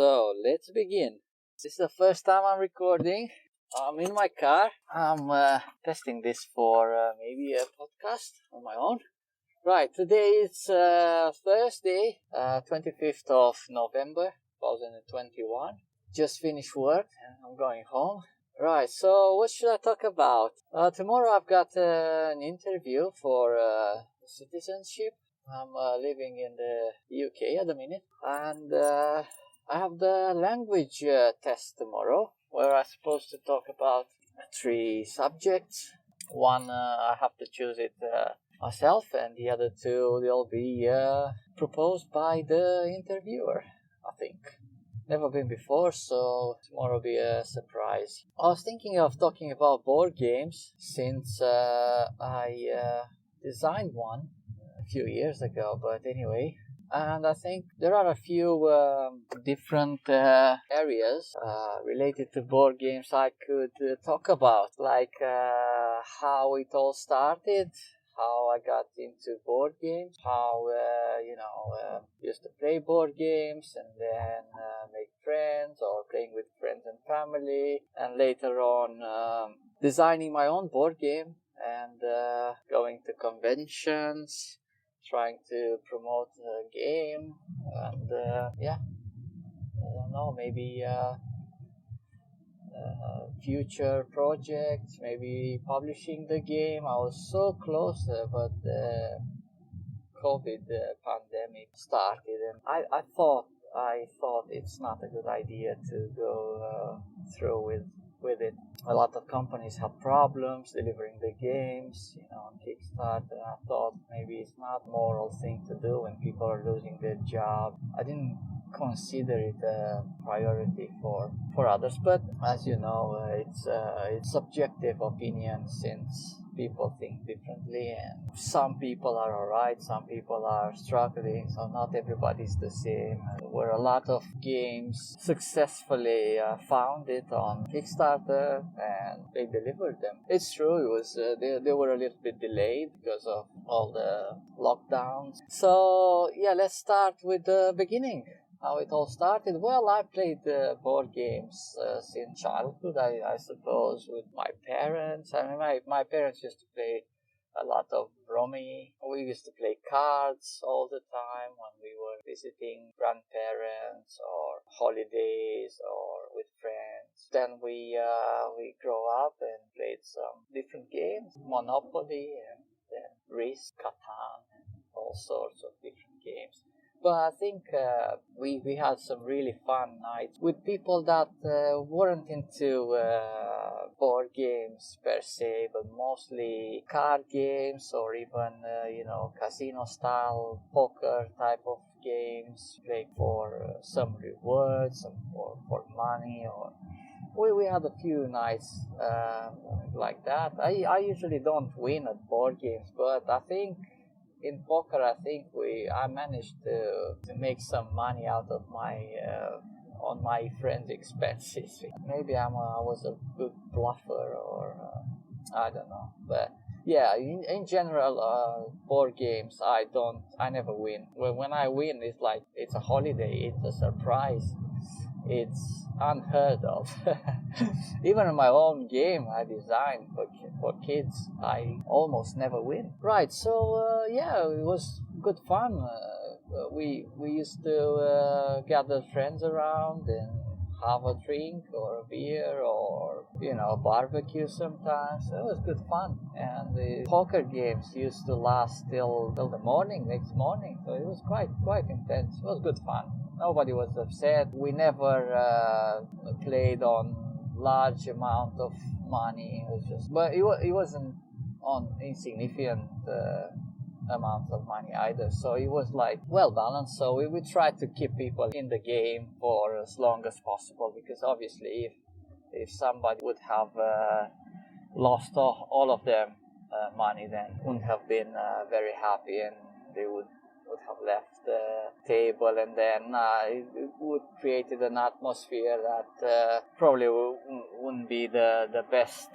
So let's begin. This is the first time I'm recording. I'm in my car. I'm testing this for maybe a podcast on my own. Right, today it's Thursday, 25th of November, 2021. Just finished work and I'm going home. Right, so what should I talk about? Tomorrow I've got an interview for citizenship. I'm living in the UK at the minute, and I have the language test tomorrow, where I'm supposed to talk about 3 subjects. One, I have to choose it myself, and the other 2 will be proposed by the interviewer, I think. Never been before, so tomorrow will be a surprise. I was thinking of talking about board games since I designed one a few years ago, but anyway. And I think there are a few different areas related to board games I could talk about, like how it all started, how I got into board games, how used to play board games and then make friends or playing with friends and family, and later on designing my own board game and going to conventions, trying to promote the game, and I don't know, maybe future projects, maybe publishing the game. I was so close, but the COVID pandemic started, and I thought it's not a good idea to go through with it. A lot of companies have problems delivering the games, on Kickstarter. I thought maybe it's not a moral thing to do when people are losing their job. I didn't consider it a priority for others, but as you know, it's subjective opinion, since people think differently, and some people are alright, some people are struggling, so not everybody's the same. There were a lot of games successfully founded on Kickstarter, and they delivered them. It's true, it was they were a little bit delayed because of all the lockdowns. So yeah, let's start with the beginning. How it all started? Well, I played board games since childhood, I suppose, with my parents. I mean, my parents used to play a lot of rummy. We used to play cards all the time when we were visiting grandparents or holidays or with friends. Then we grow up and played some different games, Monopoly and then Risk, Catan, and all sorts of different games. But I think we had some really fun nights with people that weren't into board games per se, but mostly card games or even casino-style poker type of games, playing for some rewards, some for money, or we had a few nights like that. I usually don't win at board games, but I think in poker, I managed to make some money out of my on my friends' expenses. Maybe I was a good bluffer, or I don't know. But yeah, in general, board games I never win. When I win, it's like it's a holiday, it's a surprise. It's unheard of. Even in my own game I designed for kids, I almost never win. Right, so it was good fun. We used to gather friends around and have a drink or a beer or barbecue sometimes. It was good fun, and the poker games used to last till the next morning, so it was quite intense. It was good fun. Nobody was upset. We never played on large amount of money. But it wasn't on insignificant amounts of money either. So it was like well balanced. So we tried to keep people in the game for as long as possible, because obviously if somebody would have lost all of their money, then wouldn't have been very happy, and they would have left the table, and then it would created an atmosphere that probably wouldn't be the best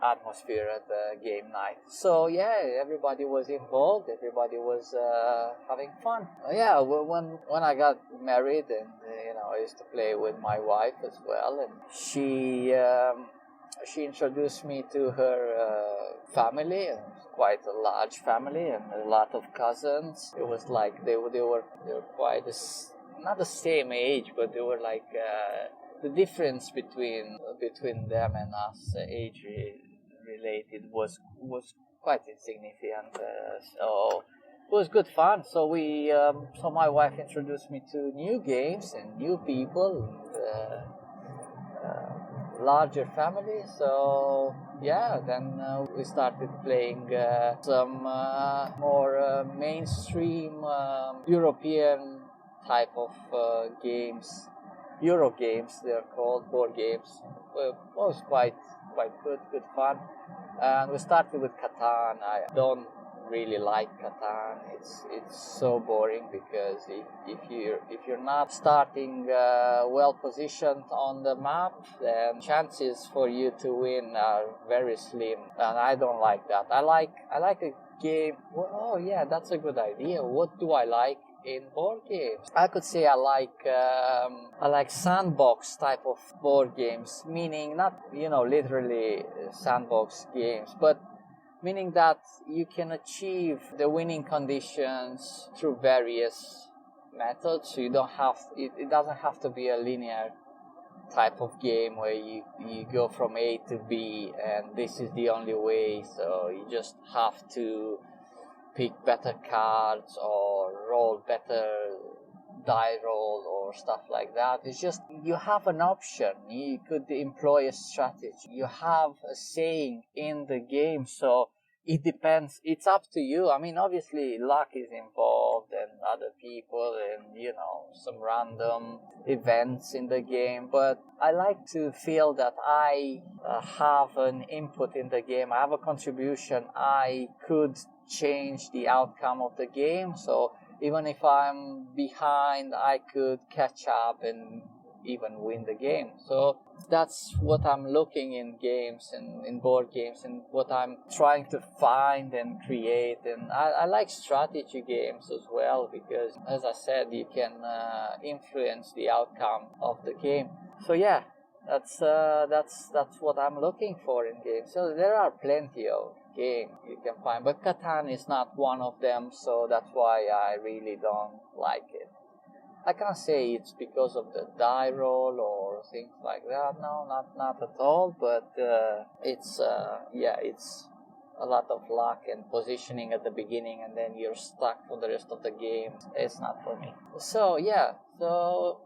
atmosphere at the game night. So yeah, everybody was involved. Everybody was having fun. Yeah, when I got married, and I used to play with my wife as well, and she introduced me to her family, quite a large family, and a lot of cousins. It was like they were quite not the same age, but they were like the difference between them and us, age related, was quite insignificant. So it was good fun. So so my wife introduced me to new games and new people. And, larger family. So yeah, then we started playing some more mainstream European type of games, Euro games. They're called board games. It was quite good fun. And we started with Catan. I don't really like Catan. It's so boring, because if you're not starting well positioned on the map, then chances for you to win are very slim. And I don't like that. I like a game. Well, oh yeah, that's a good idea. What do I like in board games? I could say I like sandbox type of board games, meaning not literally sandbox games, but meaning that you can achieve the winning conditions through various methods. So you don't have it doesn't have to be a linear type of game where you go from A to B and this is the only way. So you just have to pick better cards or roll better die roll or stuff like that. It's just you have an option. You could employ a strategy. You have a saying in the game, so it depends. It's up to you. I mean, obviously luck is involved and other people and some random events in the game, but I like to feel that I have an input in the game. I have a contribution. I could change the outcome of the game. So even if I'm behind, I could catch up and even win the game. So that's what I'm looking in games and in board games, and what I'm trying to find and create. And I like strategy games as well, because as I said, you can influence the outcome of the game. So yeah, that's what I'm looking for in games. So there are plenty of game you can find, but Catan is not one of them, so that's why I really don't like it. I can't say it's because of the die roll or things like that. No, not at all. But it's a lot of luck and positioning at the beginning, and then you're stuck for the rest of the game. It's not for me. So yeah, so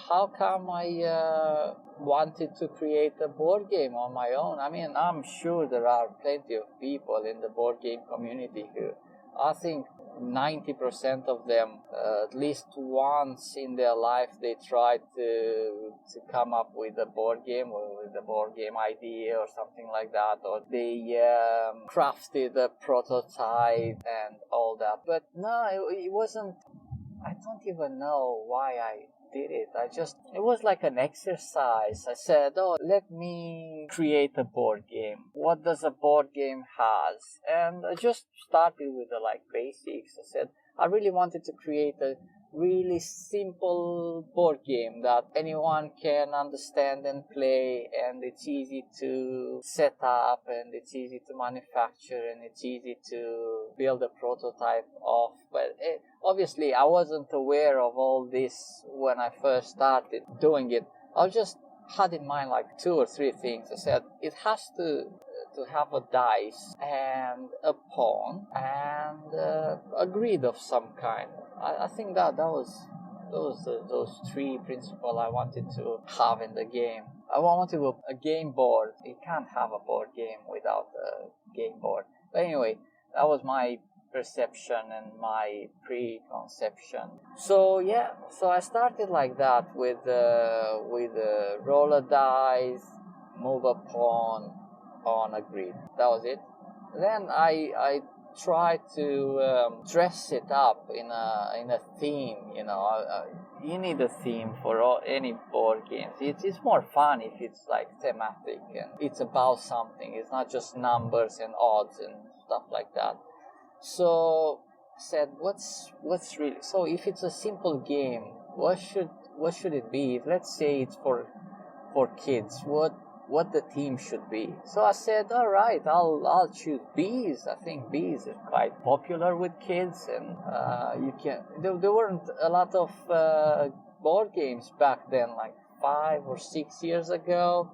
how come I wanted to create a board game on my own? I mean, I'm sure there are plenty of people in the board game community who, I think 90% of them, at least once in their life, they tried to come up with a board game, or with a board game idea or something like that, or they crafted a prototype and all that. But no, it wasn't. I don't even know why I did it. It was like an exercise. I said, oh, let me create a board game. What does a board game has? And I just started with the basics. I said, I really wanted to create a really simple board game that anyone can understand and play, and it's easy to set up, and it's easy to manufacture, and it's easy to build a prototype of. But obviously I wasn't aware of all this when I first started doing it. I just had in mind 2 or 3 things. I said it has to have a dice and a pawn and a grid of some kind. I think that was those 3 principles I wanted to have in the game. I wanted a game board. You can't have a board game without a game board. But anyway, that was my perception and my preconception. So yeah, so I started like that with roll a dice, move a pawn on a grid. That was it. Then I tried to dress it up in a theme. you need a theme for any board games. It's more fun if it's like thematic and it's about something. It's not just numbers and odds and stuff like that. So I said, what's really, so if it's a simple game, what should it be? Let's say it's for kids. What the theme should be? So I said, all right, I'll choose bees. I think bees are quite popular with kids, and you can. There weren't a lot of board games back then, like 5 or 6 years ago,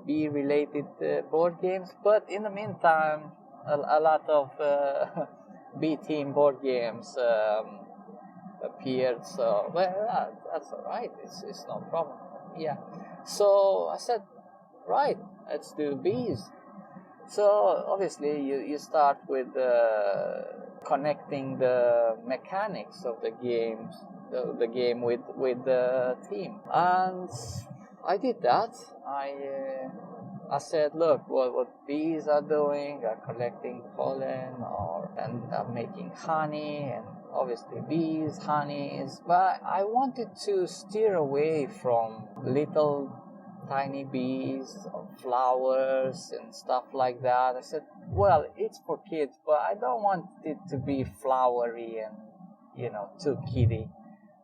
bee-related board games. But in the meantime, a lot of bee-themed board games appeared. So well, that's all right. It's no problem. Yeah. So I said, right, let's do bees. So obviously you start with connecting the mechanics of the games, the game with the theme, and I did that. I said, look, what bees are doing, are collecting pollen and making honey, and obviously bees, honeys. But I wanted to steer away from little tiny bees, flowers, and stuff like that. I said, well, it's for kids, but I don't want it to be flowery and, too kiddie,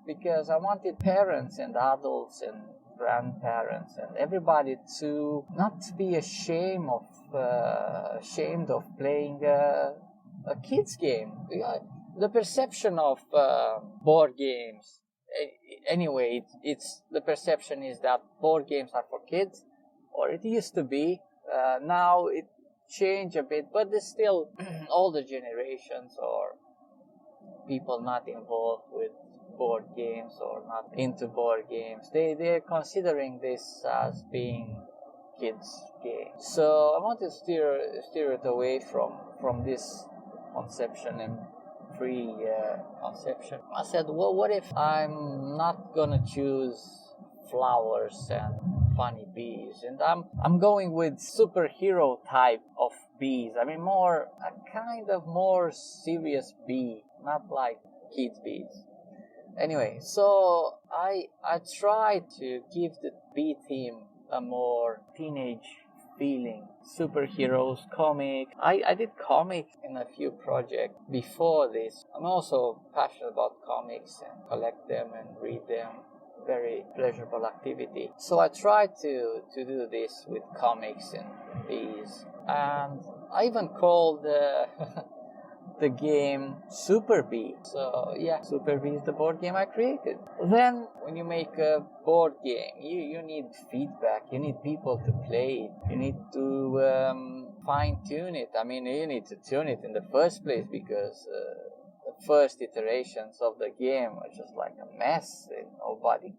because I wanted parents and adults and grandparents and everybody to not to be ashamed of playing a kids game. The perception of board games, anyway, it's the perception is that board games are for kids, or it used to be. Now it changed a bit, but there's still older generations or people not involved with board games or not into board games. They're considering this as being kids game. So I want to steer it away from this conception and free conception. I said, well, what if I'm not gonna choose flowers and funny bees, and I'm going with superhero type of bees. I mean, more a kind of more serious bee, not like kids bees. Anyway, so I tried to give the bee theme a more teenage feeling. Superheroes, comic. I did comics in a few projects before this. I'm also passionate about comics and collect them and read them. Very pleasurable activity. So I tried to do this with comics and bees. And I even called the game Super Bee. So yeah, Super Bee is the board game I created. Then when you make a board game, you need feedback. You need people to play it. You need to fine tune it. I mean, you need to tune it in the first place because the first iterations of the game are just like a mess. Nobody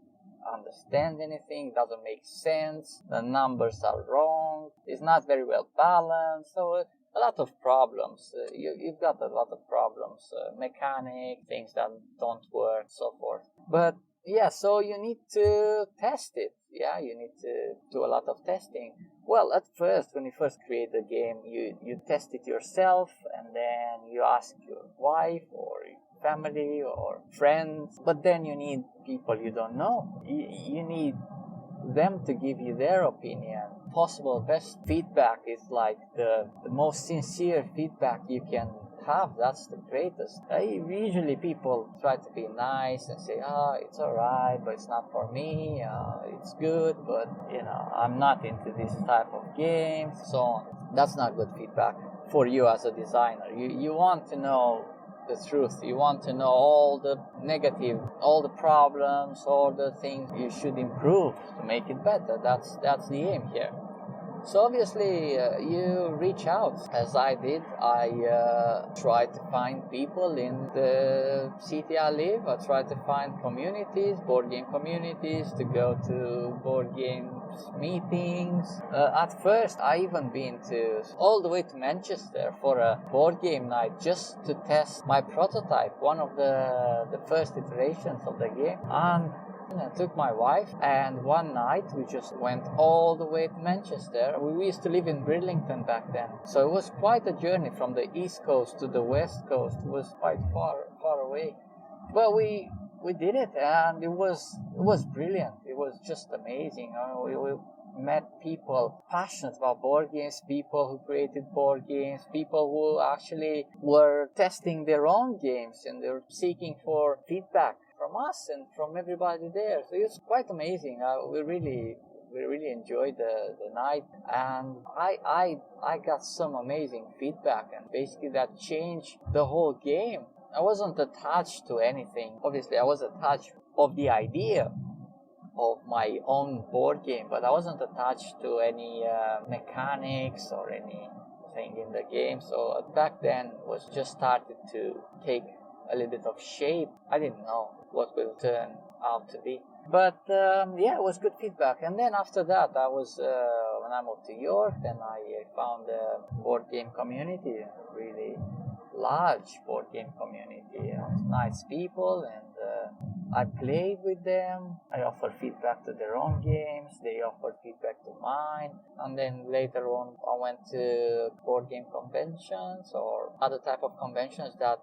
understands anything. It doesn't make sense. The numbers are wrong. It's not very well balanced. So a lot of problems. You've got a lot of problems, mechanic, things that don't work, so forth. But yeah, so you need to test it. Yeah, you need to do a lot of testing. Well, at first, when you first create the game, you test it yourself, and then you ask your wife or your family or friends. But then you need people you don't know. You need them to give you their opinion. Possible best feedback is like the most sincere feedback you can have. That's the greatest. Usually people try to be nice and say, it's alright, but it's not for me. It's good, but I'm not into this type of games, so on. That's not good feedback for you as a designer. You want to know the truth. You want to know all the negative, all the problems, all the things you should improve to make it better. That's the aim here. So obviously you reach out, as I did. I tried to find people in the city I live. I tried to find communities, board game communities, to go to board games meetings. At first I even been to all the way to Manchester for a board game night just to test my prototype, one of the first iterations of the game. And I took my wife, and one night we just went all the way to Manchester. We used to live in Bridlington back then, so it was quite a journey from the east coast to the west coast. It was quite far away. But we we did it, and it was brilliant. It was just amazing. We met people passionate about board games, people who created board games, people who actually were testing their own games, and they were seeking for feedback from us and from everybody there. So it was quite amazing. We really enjoyed the night, and I got some amazing feedback, and basically that changed the whole game. I wasn't attached to anything. Obviously, I was attached of the idea of my own board game, but I wasn't attached to any mechanics or anything in the game. So back then was just started to take a little bit of shape. I didn't know what will turn out to be. But yeah, it was good feedback. And then after that, I was when I moved to York, then I found a board game community, really large board game community, nice people, and I played with them. I offered feedback to their own games. They offered feedback to mine. And then later on, I went to board game conventions or other type of conventions that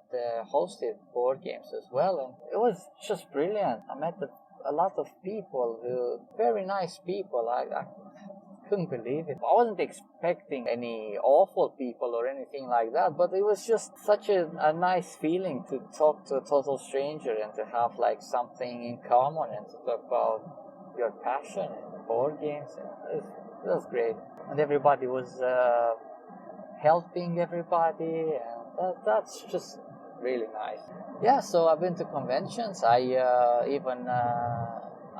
hosted board games as well. And it was just brilliant. I met a lot of people, very nice people. I couldn't believe it. I wasn't expecting any awful people or anything like that, but it was just such a nice feeling to talk to a total stranger and to have like something in common and to talk about your passion and board games. And it was great. And everybody was helping everybody, and that's just really nice. Yeah, so I've been to conventions. I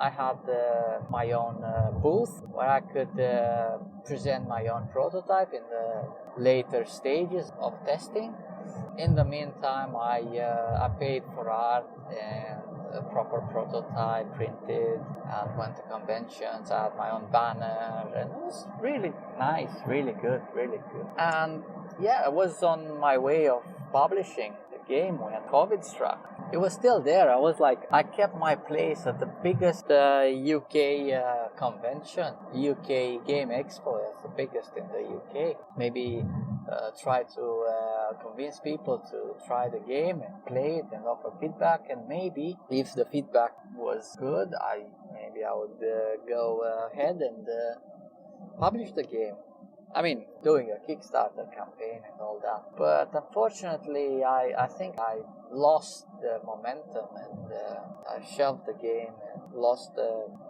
had my own booth where I could present my own prototype in the later stages of testing. In the meantime, I paid for art and a proper prototype printed and went to conventions. I had my own banner, and it was really nice, really good, really good. And yeah, I was on my way of publishing the game when COVID struck. It was still there. I kept my place at the biggest UK convention, UK Game Expo. It's the biggest in the UK. Maybe try to convince people to try the game and play it and offer feedback. And maybe if the feedback was good, I would go ahead and publish the game. I mean, doing a Kickstarter campaign and all that. But unfortunately, I think I lost the momentum, and I shelved the game and lost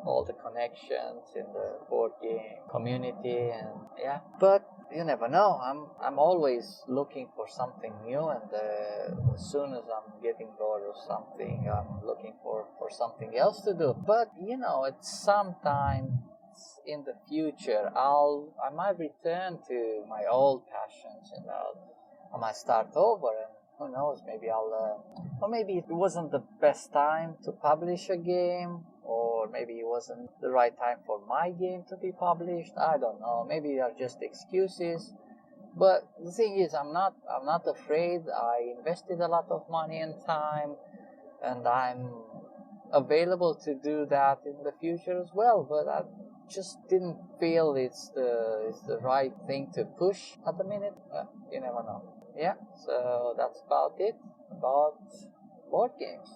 all the connections in the board game community. And yeah, but you never know. I'm always looking for something new, and as soon as I'm getting bored of something, I'm looking for something else to do. But at some time in the future, I might return to my old passions, and I might start over, and who knows, maybe or maybe it wasn't the best time to publish a game, or maybe it wasn't the right time for my game to be published. I don't know. Maybe they're just excuses. But the thing is, I'm not afraid. I invested a lot of money and time, and I'm available to do that in the future as well. But I just didn't feel it's the right thing to push at the minute. You never know. Yeah, so that's about it about board games.